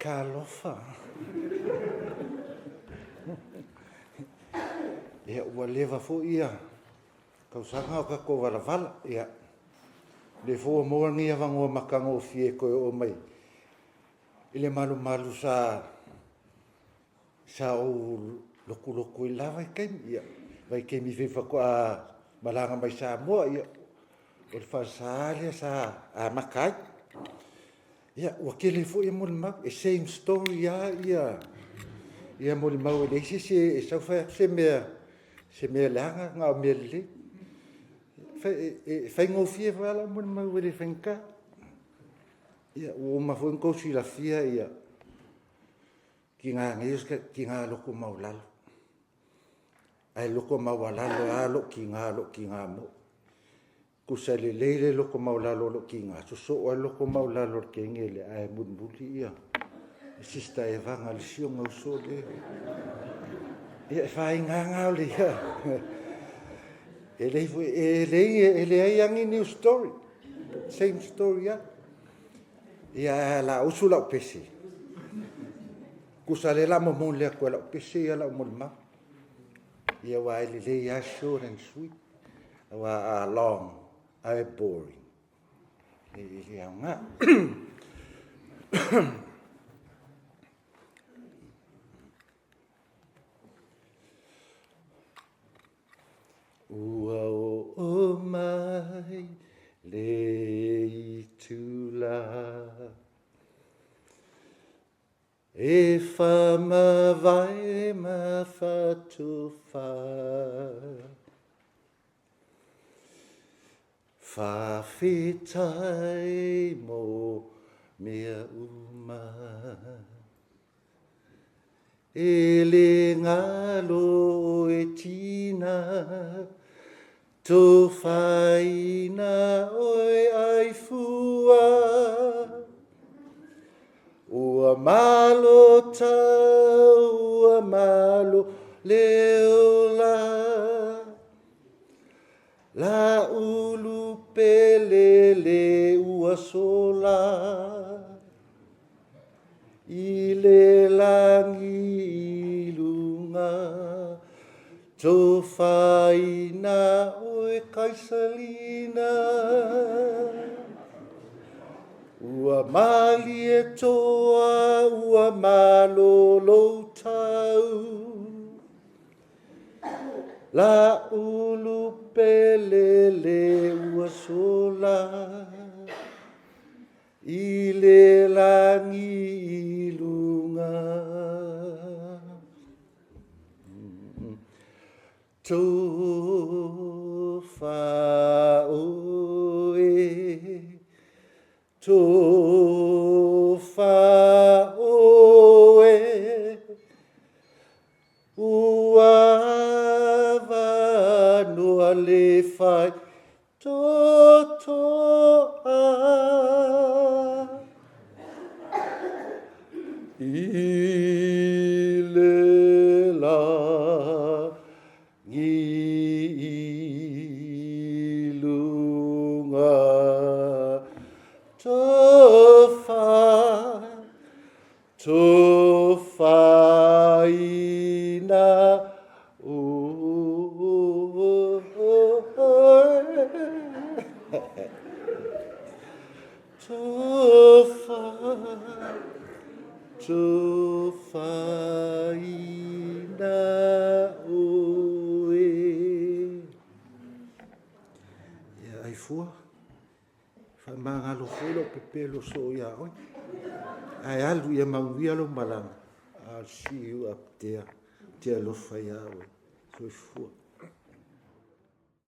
Kalofa. Ia ua leva fo ia. Kausanga o kako wala ia. Le fo mo ngia vango makango fie ko o mai. Ile malu sa o loku I lava kai ia. Vai ke mi fefa ko a malanga mai sa mo ia. O le fasale sa a makai. Ia ua kele fo ia Molimau. Same story ia. Ia Molimau le se sau fa se mea langa nga o mea le. Fai ngofie wala Molimau le whenka. Ia o mafo ngkosi la fia ia. Ki ngā ngeus ki ngā loko mau lalo. Ai loko mau lalo alo ki ngā mo. Kusa le leile loko mau lalo lo ki ngā. So o loko mau lalo ke ngele ai munbuli ia. Sista e vanga le sio ngau so le. Ia fai ngā le ia. Ele ai angi new story. Same story ia. Ia la usu la pesi. Kusa le la mo le ko la pesi ia la Molimau. Ia wa le ia short and sweet. Wa long, ai boring. Ia nga. Ua o mai le tula e whama vai ma whatuwha whawhitai mo mea uma e le ngalo e tina to whaina oi ai fua. Ua malo tau, ua malo leola. La ulu pelele ua sola. I le langi ilunga. To whaina oe kaisalina. Ua mali e toa, ua malolo tau. La ulu pelele ua sola. I le langi ilunga. To fa oe, to fa oe, ua va no le fai to a. Ile la ilunga tofa ina tofa ina ai fua fa mangalo fulo pepelo so ya oi ai alu ia mauia lo malanga I'll see you up there te lo fa ya oi so fua